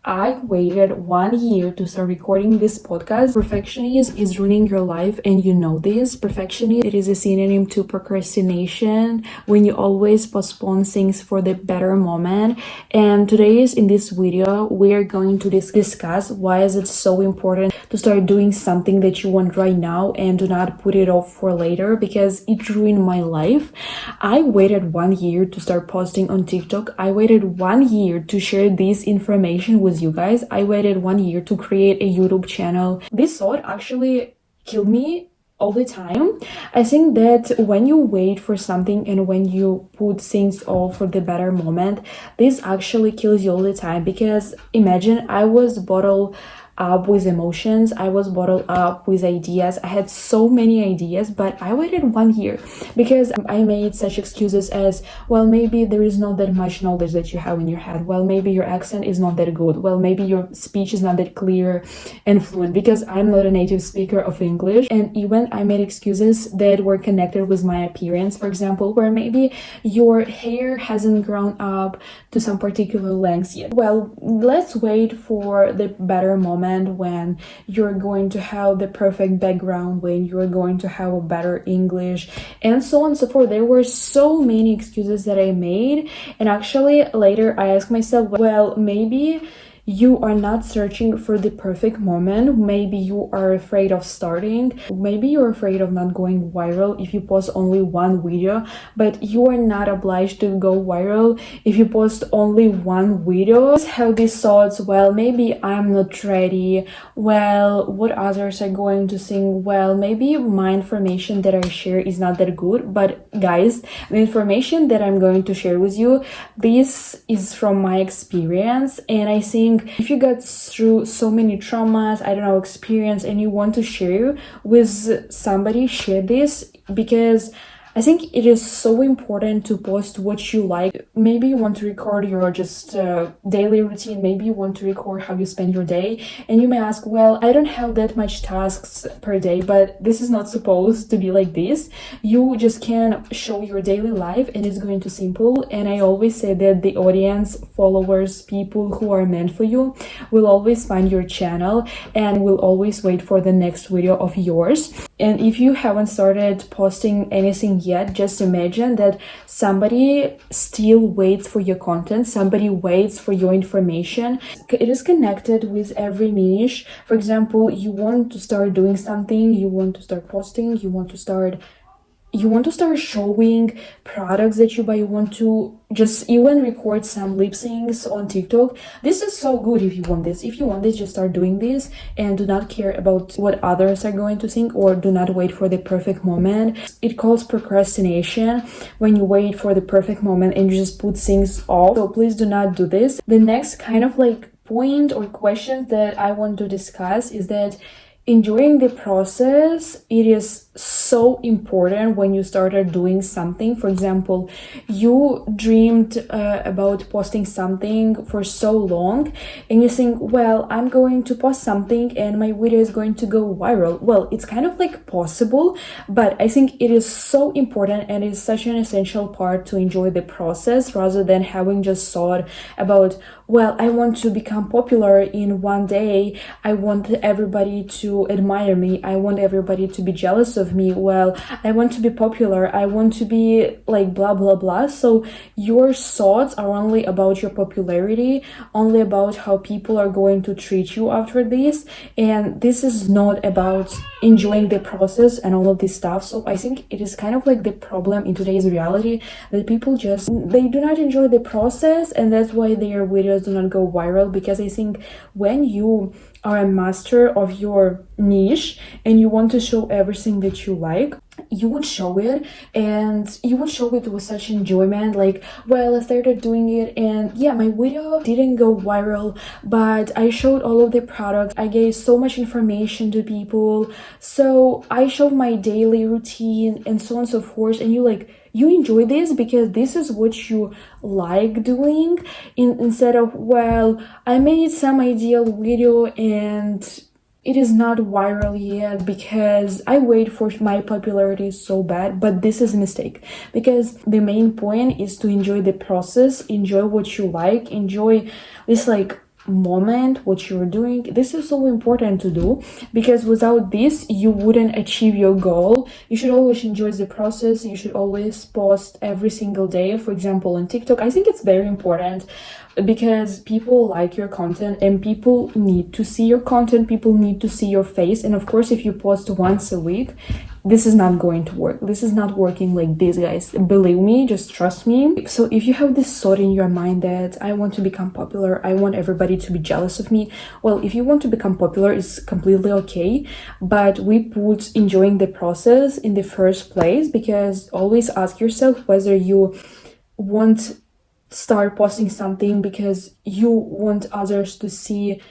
I waited 1 year to start recording this podcast. Perfectionism is ruining your life, and you know this. Perfectionism, it is a synonym to procrastination, when you always postpone things for the better moment. And in this video, we are going to discuss why is it so important to start doing something that you want right now and do not put it off for later, because it ruined my life. I waited 1 year to start posting on TikTok. I waited 1 year to share this information with you guys. I waited 1 year to create a YouTube channel. This thought actually killed me all the time. I think that when you wait for something and when you put things off for the better moment, this actually kills you all the time. Because imagine, I was bottled up with emotions, I was bottled up with ideas. I had so many ideas, but I waited 1 year because I made such excuses as, well, maybe there is not that much knowledge that you have in your head. Well, maybe your accent is not that good. Well, maybe your speech is not that clear and fluent, because I'm not a native speaker of English. And even I made excuses that were connected with my appearance, for example, where maybe your hair hasn't grown up to some particular lengths yet. Well, let's wait for the better moment when you're going to have the perfect background, when you're going to have a better English, and so on and so forth. There were so many excuses that I made, and actually later I asked myself, well, maybe you are not searching for the perfect moment. Maybe you are afraid of starting. Maybe you're afraid of not going viral if you post only one video, but you are not obliged to go viral if you post only one video. Have these thoughts, well, maybe I'm not ready. Well, what others are going to think? Well, maybe my information that I share is not that good. But guys, the information that I'm going to share with you, this is from my experience, and I think if you got through so many traumas, experience, and you want to share with somebody, share this, because I think it is so important to post what you like. Maybe you want to record your daily routine. Maybe you want to record how you spend your day. And you may ask, well, I don't have that much tasks per day, but this is not supposed to be like this. You just can show your daily life, and it's going to simple. And I always say that the audience, followers, people who are meant for you will always find your channel and will always wait for the next video of yours. And if you haven't started posting anything yet, just imagine that somebody still waits for your content, somebody waits for your information. It is connected with every niche. For example, you want to start doing something, you want to start posting, you want to start showing products that you buy, you want to just even record some lip syncs on TikTok. This is so good if you want this. If you want this, just start doing this and do not care about what others are going to think, or do not wait for the perfect moment. It calls procrastination when you wait for the perfect moment and you just put things off. So please do not do this. The next kind of point or question that I want to discuss is that enjoying the process, it is so important when you started doing something. For example, you dreamed about posting something for so long, and you think, well, I'm going to post something and my video is going to go viral. Well, it's kind of possible, but I think it is so important and it's such an essential part to enjoy the process, rather than having just thought about, well, I want to become popular in one day. I want everybody to admire me. I want everybody to be jealous of me. Well, I want to be popular. I want to be blah, blah, blah. So your thoughts are only about your popularity, only about how people are going to treat you after this. And this is not about enjoying the process and all of this stuff. So I think it is kind of the problem in today's reality, that people they do not enjoy the process, and that's why their videos do not go viral. Because I think when you are a master of your niche and you want to show everything that you like, you would show it, and you would show it with such enjoyment. Well, I started doing it, and yeah, my video didn't go viral, but I showed all of the products. I gave so much information to people, so I showed my daily routine and so on and so forth. And you enjoy this because this is what you like doing, instead of, well, I made some ideal video and it is not viral yet because I wait for my popularity so bad. But this is a mistake, because the main point is to enjoy the process, enjoy what you like, enjoy this moment, what you're doing. This is so important to do, because without this you wouldn't achieve your goal. You should always enjoy the process. You should always post every single day. For example, on TikTok, I think it's very important, because people like your content and people need to see your content, people need to see your face. And of course, if you post once a week, this is not going to work. This is not working like this, guys. Believe me, just trust me. So if you have this thought in your mind that I want to become popular, I want everybody to be jealous of me, well, if you want to become popular, it's completely okay, but we put enjoying the process in the first place, because always ask yourself whether you want start posting something because you want others to see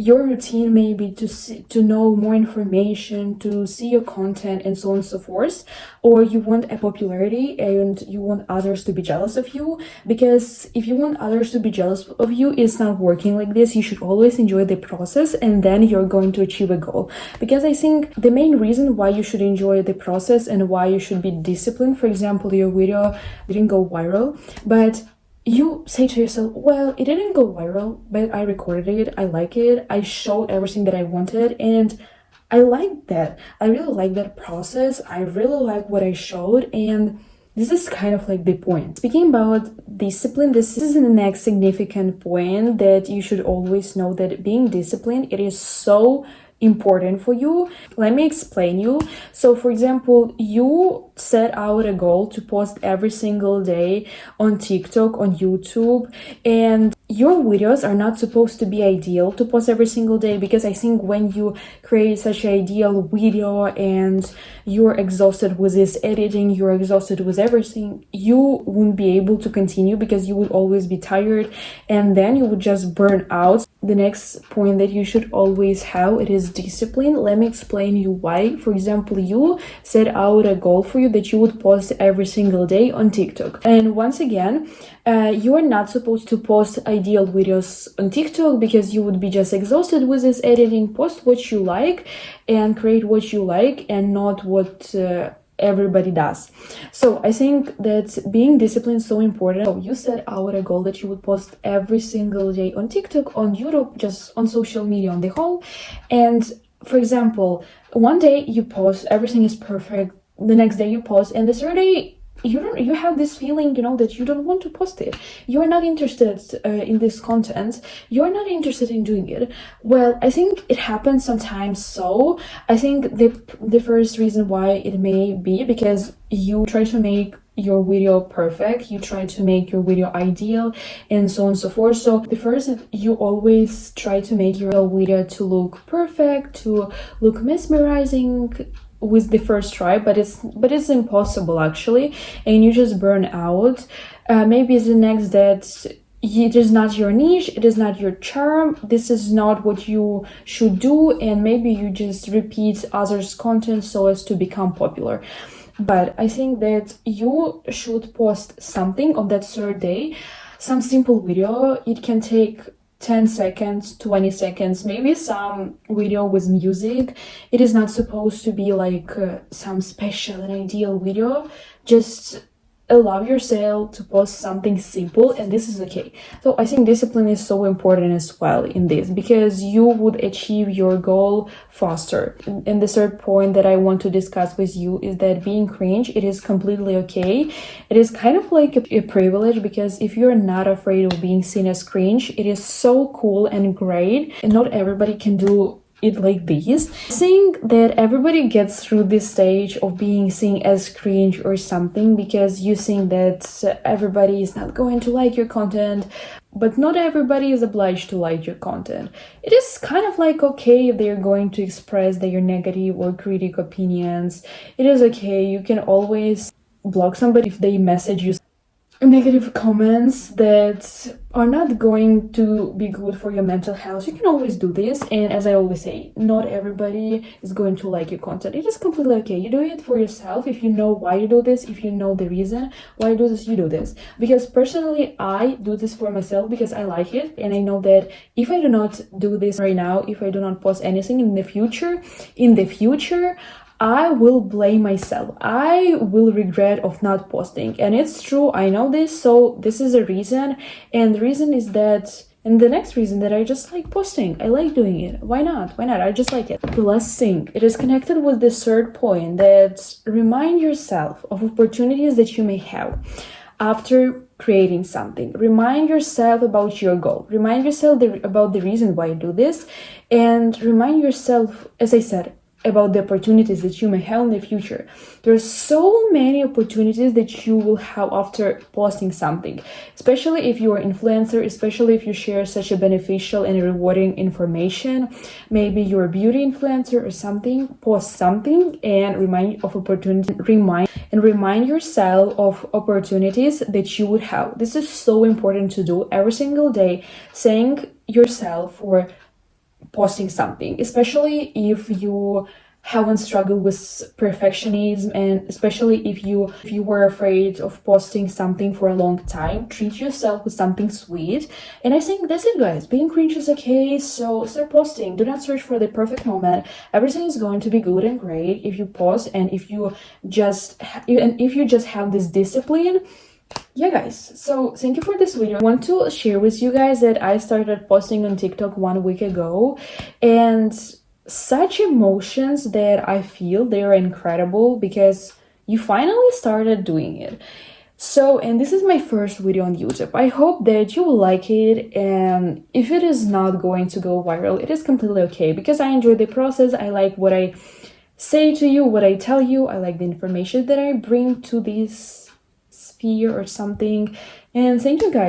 your routine, maybe to know more information, to see your content, and so on and so forth, or you want a popularity and you want others to be jealous of you. Because if you want others to be jealous of you, it's not working like this. You should always enjoy the process, and then you're going to achieve a goal. Because I think the main reason why you should enjoy the process and why you should be disciplined, for example, your video didn't go viral, but you say to yourself, well, it didn't go viral, but I recorded it, I like it, I showed everything that I wanted, and I like that. I really like that process. I really like what I showed, and this is kind of like the point. Speaking about discipline, this is the next significant point, that you should always know that being disciplined, it is so important for you. Let me explain you. So for example, you set out a goal to post every single day on TikTok, on YouTube, and your videos are not supposed to be ideal to post every single day, because I think when you create such an ideal video and you're exhausted with this editing, you're exhausted with everything, you won't be able to continue, because you would always be tired, and then you would just burn out. The next point that you should always have, it is discipline. Let me explain you why. For example, you set out a goal for you that you would post every single day on TikTok, and once again, you are not supposed to post ideal videos on TikTok, because you would be just exhausted with this editing. Post what you like and create what you like, and not what everybody does. So I think that being disciplined is so important. So you set out a goal that you would post every single day on TikTok, on YouTube, just on social media on the whole. And for example, one day you post, everything is perfect. The next day you post, and the third day you have this feeling, that you don't want to post it. You're not interested in this content. You're not interested in doing it. Well, I think it happens sometimes. So I think the first reason why it may be because you try to make your video perfect, you try to make your video ideal, and so on and so forth. So the first, you always try to make your video to look perfect, to look mesmerizing with the first try, but it's impossible actually, and you just burn out. Maybe it's the next that it is not your niche, it is not your charm, this is not what you should do, and maybe you just repeat others' content so as to become popular. But I think that you should post something on that third day, some simple video. It can take 10 seconds, 20 seconds, maybe some video with music. It is not supposed to be like some special and ideal video. Just allow yourself to post something simple, and this is okay. So I think discipline is so important as well in this, because you would achieve your goal faster. And the third point that I want to discuss with you is that being cringe, it is completely okay. It is kind of like a privilege, because if you're not afraid of being seen as cringe, it is so cool and great, and not everybody can do it like this. I think that everybody gets through this stage of being seen as cringe or something, because you think that everybody is not going to like your content, but not everybody is obliged to like your content. It is kind of like okay if they're going to express their negative or critic opinions. It is okay. You can always block somebody if they message you negative comments that are not going to be good for your mental health. You can always do this, and as I always say, not everybody is going to like your content. It is completely okay. You do it for yourself. If you know why you do this, if you know the reason why you do this, you do this. Because personally, I do this for myself because I like it, and I know that if I do not do this right now, if I do not post anything in the future, I will blame myself. I will regret of not posting. And it's true, I know this, so this is a reason. And the reason is that And the next reason that I just like posting, I like doing it. Why not? Why not? I just like it. The last thing, it is connected with the third point, that remind yourself of opportunities that you may have after creating something. Remind yourself about your goal. Remind yourself about the reason why you do this, and remind yourself, as I said, about the opportunities that you may have in the future. There's so many opportunities that you will have after posting something, especially if you're an influencer, especially if you share such a beneficial and rewarding information. Maybe you're a beauty influencer or something. Post something and remind of opportunity. Remind yourself of opportunities that you would have. This is so important to do every single day. Thank yourself for posting something, especially if you haven't struggled with perfectionism, and especially if you were afraid of posting something for a long time. Treat yourself with something sweet. And I think that's it, guys. Being cringe is okay, so start posting. Do not search for the perfect moment. Everything is going to be good and great if you post, and if you just have this discipline. Yeah, guys, so thank you for this video. I want to share with you guys that I started posting on TikTok 1 week ago, and such emotions that I feel, they are incredible because you finally started doing it. So, and this is my first video on YouTube. I hope that you will like it, and if it is not going to go viral, it is completely okay, because I enjoy the process. I like what I say to you, what I tell you. I like the information that I bring to this sphere or something. And thank you, guys.